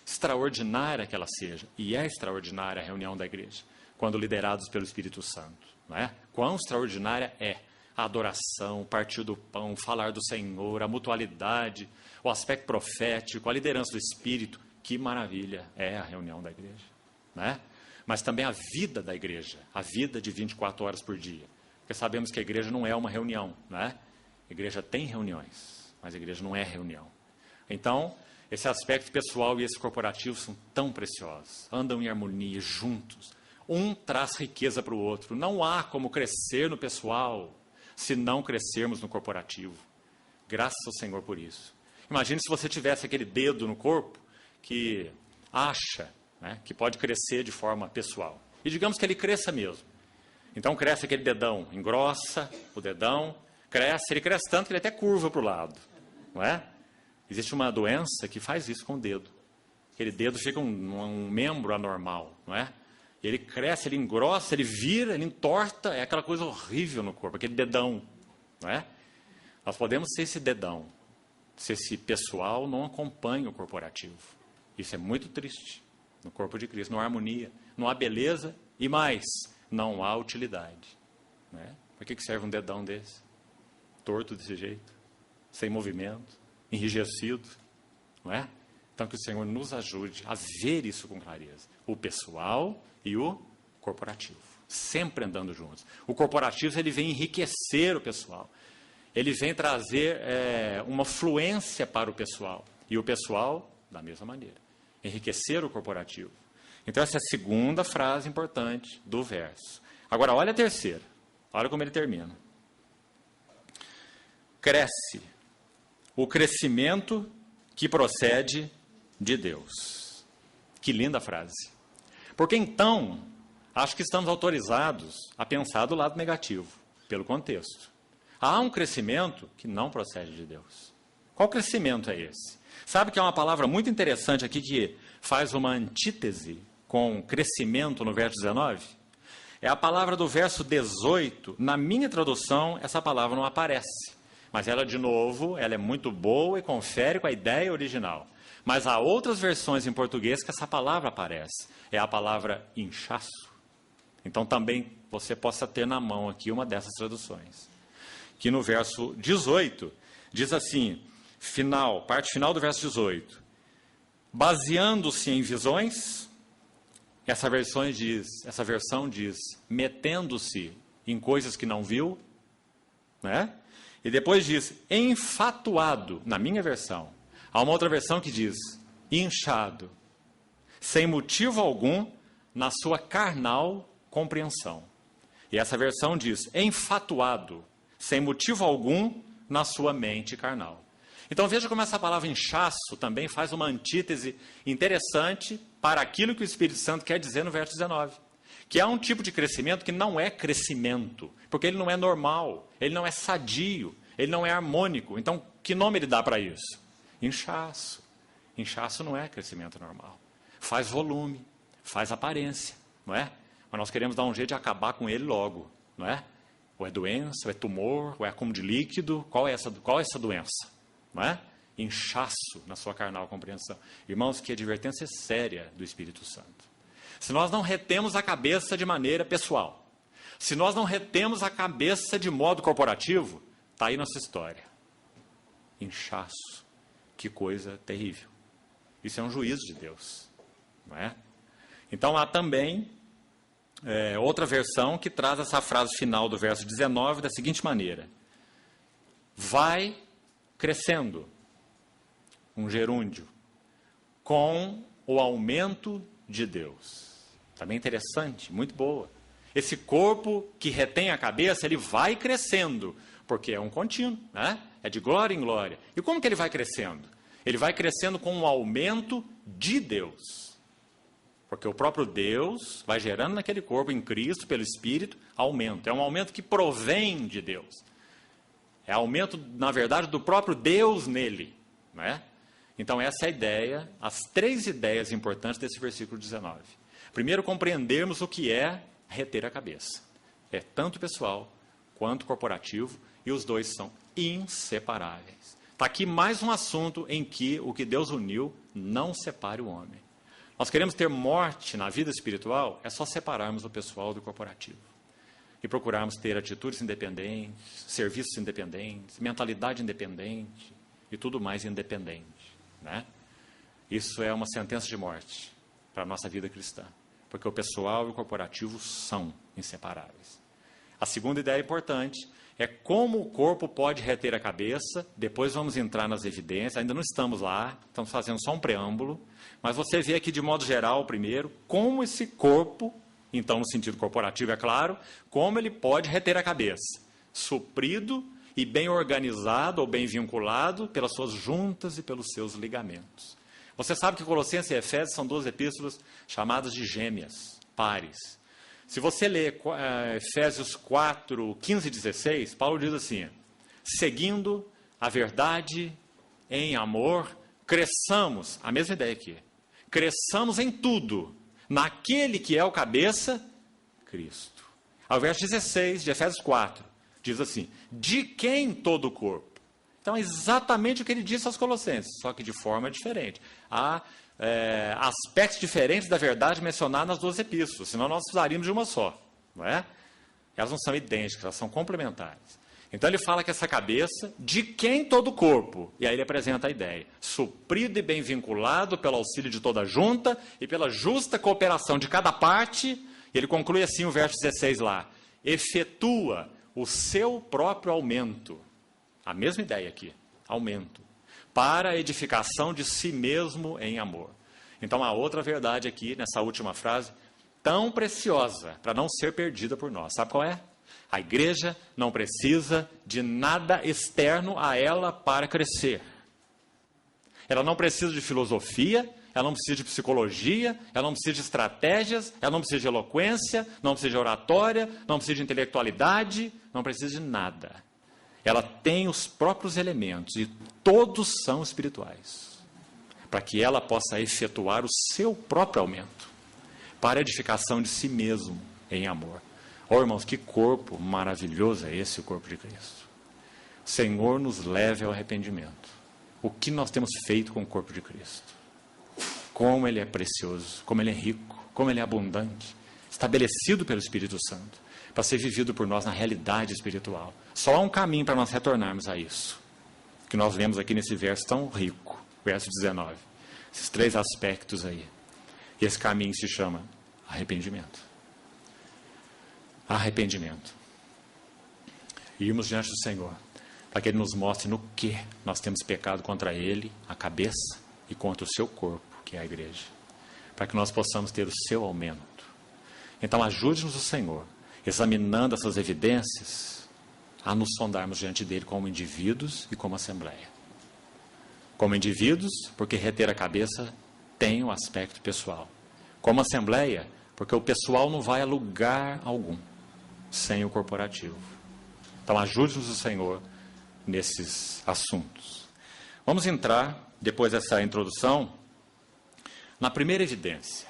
extraordinária que ela seja, e é extraordinária a reunião da igreja, quando liderados pelo Espírito Santo, não é? Quão extraordinária é a adoração, o partir do pão, falar do Senhor, a mutualidade, o aspecto profético, a liderança do Espírito. Que maravilha é a reunião da igreja, não é? Mas também a vida da igreja, a vida de 24 horas por dia. Porque sabemos que a igreja não é uma reunião, não é? A igreja tem reuniões, mas a igreja não é reunião. Então, esse aspecto pessoal e esse corporativo são tão preciosos, andam em harmonia, juntos. Um traz riqueza para o outro. Não há como crescer no pessoal se não crescermos no corporativo. Graças ao Senhor por isso. Imagine se você tivesse aquele dedo no corpo que acha, né, que pode crescer de forma pessoal. E digamos que ele cresça mesmo. Então cresce aquele dedão, engrossa o dedão, ele cresce tanto que ele até curva para o lado. Não é? Existe uma doença que faz isso com o dedo. Aquele dedo fica um membro anormal, não é? Ele cresce, ele engrossa, ele vira, ele entorta, é aquela coisa horrível no corpo, aquele dedão, não é? Nós podemos ser esse dedão, se esse pessoal não acompanha o corporativo. Isso é muito triste no corpo de Cristo, não há harmonia, não há beleza e mais, não há utilidade. Não é? Para que serve um dedão desse? Torto desse jeito, sem movimento, enrijecido, não é? Então que o Senhor nos ajude a ver isso com clareza. O pessoal e o corporativo, sempre andando juntos. O corporativo ele vem enriquecer o pessoal. Ele vem trazer uma fluência para o pessoal. E o pessoal, da mesma maneira. Enriquecer o corporativo. Então essa é a segunda frase importante do verso. Agora olha a terceira. Olha como ele termina. Cresce o crescimento que procede de Deus. Que linda frase. Porque então, acho que estamos autorizados a pensar do lado negativo, pelo contexto. Há um crescimento que não procede de Deus. Qual crescimento é esse? Sabe que é uma palavra muito interessante aqui que faz uma antítese com crescimento no verso 19? É a palavra do verso 18. Na minha tradução, essa palavra não aparece. Mas ela, de novo, ela é muito boa e confere com a ideia original. Mas há outras versões em português que essa palavra aparece. É a palavra inchaço. Então também você possa ter na mão aqui uma dessas traduções. Que no verso 18 diz assim, parte final do verso 18. Baseando-se em visões, essa versão diz metendo-se em coisas que não viu, né? E depois diz, enfatuado, na minha versão. Há uma outra versão que diz, inchado, sem motivo algum, na sua carnal compreensão. E essa versão diz, enfatuado, sem motivo algum, na sua mente carnal. Então veja como essa palavra inchaço também faz uma antítese interessante para aquilo que o Espírito Santo quer dizer no verso 19. Que há um tipo de crescimento que não é crescimento, porque ele não é normal, ele não é sadio, ele não é harmônico. Então, que nome ele dá para isso? Inchaço. Inchaço não é crescimento normal. Faz volume, faz aparência, não é? Mas nós queremos dar um jeito de acabar com ele logo, não é? Ou é doença, ou é tumor, ou é acúmulo de líquido. Qual é essa doença? Não é? Inchaço na sua carnal compreensão. Irmãos, que advertência séria do Espírito Santo. Se nós não retemos a cabeça de maneira pessoal, se nós não retemos a cabeça de modo corporativo, está aí nossa história. Inchaço. Que coisa terrível. Isso é um juízo de Deus. Não é? Então há também outra versão que traz essa frase final do verso 19 da seguinte maneira. Vai crescendo, um gerúndio, com o aumento de Deus. Também interessante, muito boa. Esse corpo que retém a cabeça, ele vai crescendo, porque é um contínuo, né? É de glória em glória. E como que ele vai crescendo? Ele vai crescendo com um aumento de Deus. Porque o próprio Deus vai gerando naquele corpo, em Cristo, pelo Espírito, aumento. É um aumento que provém de Deus. É aumento, na verdade, do próprio Deus nele, né? Então essa é a ideia, as 3 ideias importantes desse versículo 19. Primeiro, compreendermos o que é reter a cabeça. É tanto pessoal quanto corporativo, e os dois são inseparáveis. Está aqui mais um assunto em que o que Deus uniu não separe o homem. Nós queremos ter morte na vida espiritual, é só separarmos o pessoal do corporativo. E procurarmos ter atitudes independentes, serviços independentes, mentalidade independente e tudo mais independente, né? Isso é uma sentença de morte para a nossa vida cristã, porque o pessoal e o corporativo são inseparáveis. A segunda ideia importante é como o corpo pode reter a cabeça. Depois vamos entrar nas evidências, ainda não estamos lá, estamos fazendo só um preâmbulo, mas você vê aqui de modo geral, primeiro, como esse corpo, então no sentido corporativo é claro, como ele pode reter a cabeça, suprido e bem organizado ou bem vinculado pelas suas juntas e pelos seus ligamentos. Você sabe que Colossenses e Efésios são duas epístolas chamadas de gêmeas, pares. Se você ler Efésios 4, 15 e 16, Paulo diz assim: seguindo a verdade em amor, cresçamos, a mesma ideia aqui, cresçamos em tudo, naquele que é o cabeça, Cristo. Ao verso 16 de Efésios 4, diz assim: de quem todo o corpo? Então é exatamente o que ele disse aos Colossenses, só que de forma diferente. Há aspectos diferentes da verdade mencionados nas duas epístolas, senão nós precisaríamos de uma só, não é? Elas não são idênticas, elas são complementares. Então ele fala que essa cabeça, de quem todo o corpo, e aí ele apresenta a ideia, suprido e bem vinculado pelo auxílio de toda a junta e pela justa cooperação de cada parte, e ele conclui assim o verso 16 lá: efetua o seu próprio aumento, a mesma ideia aqui, aumento, para a edificação de si mesmo em amor. Então, há outra verdade aqui, nessa última frase, tão preciosa, para não ser perdida por nós. Sabe qual é? A igreja não precisa de nada externo a ela para crescer. Ela não precisa de filosofia, ela não precisa de psicologia, ela não precisa de estratégias, ela não precisa de eloquência, não precisa de oratória, não precisa de intelectualidade, não precisa de nada. Ela tem os próprios elementos e todos são espirituais, para que ela possa efetuar o seu próprio aumento, para a edificação de si mesmo em amor. Oh, irmãos, que corpo maravilhoso é esse, o corpo de Cristo. O Senhor nos leve ao arrependimento. O que nós temos feito com o corpo de Cristo? Como ele é precioso, como ele é rico, como ele é abundante, estabelecido pelo Espírito Santo, para ser vivido por nós na realidade espiritual. Só há um caminho para nós retornarmos a isso, que nós lemos aqui nesse verso tão rico, verso 19. Esses três aspectos aí. E esse caminho se chama arrependimento. Arrependimento. Irmos diante do Senhor, para que Ele nos mostre no que nós temos pecado contra Ele, a cabeça, e contra o seu corpo, que é a igreja. Para que nós possamos ter o seu aumento. Então ajude-nos o Senhor, examinando essas evidências, a nos sondarmos diante dele como indivíduos e como assembleia. Como indivíduos, porque reter a cabeça tem um aspecto pessoal. Como assembleia, porque o pessoal não vai a lugar algum sem o corporativo. Então ajude-nos o Senhor nesses assuntos. Vamos entrar, depois dessa introdução, na primeira evidência.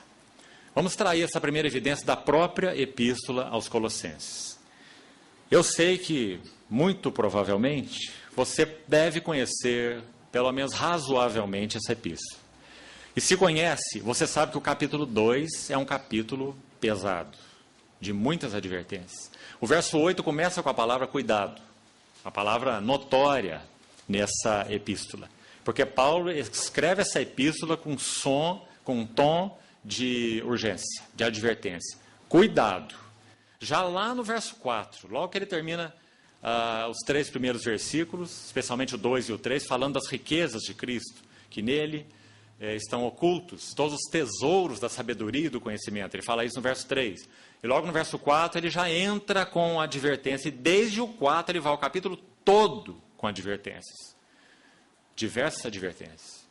Vamos extrair essa primeira evidência da própria epístola aos Colossenses. Eu sei que, muito provavelmente, você deve conhecer, pelo menos razoavelmente, essa epístola. E se conhece, você sabe que o capítulo 2 é um capítulo pesado, de muitas advertências. O verso 8 começa com a palavra cuidado, a palavra notória nessa epístola. Porque Paulo escreve essa epístola com um tom de urgência, de advertência. Cuidado. Já lá no verso 4, logo que ele termina os 3 primeiros versículos, especialmente o 2 e o 3, falando das riquezas de Cristo, que nele estão ocultos todos os tesouros da sabedoria e do conhecimento. Ele fala isso no verso 3. E logo no verso 4 ele já entra com a advertência, e desde o 4 ele vai ao capítulo todo com advertências. Diversas advertências.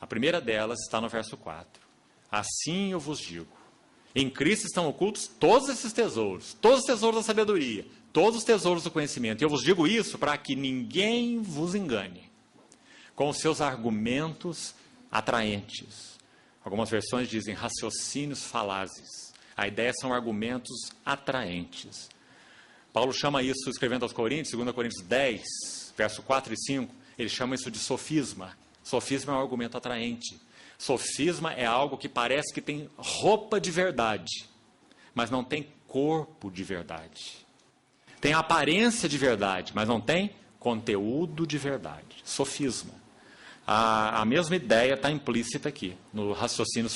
A primeira delas está no verso 4. Assim eu vos digo, em Cristo estão ocultos todos esses tesouros, todos os tesouros da sabedoria, todos os tesouros do conhecimento. E eu vos digo isso para que ninguém vos engane com os seus argumentos atraentes. Algumas versões dizem raciocínios falazes. A ideia são argumentos atraentes. Paulo chama isso, escrevendo aos Coríntios, 2 Coríntios 10, verso 4 e 5, Ele chama isso de sofisma. Sofisma é um argumento atraente. Sofisma é algo que parece que tem roupa de verdade, mas não tem corpo de verdade. Tem aparência de verdade, mas não tem conteúdo de verdade. Sofisma. A mesma ideia está implícita aqui, no raciocínio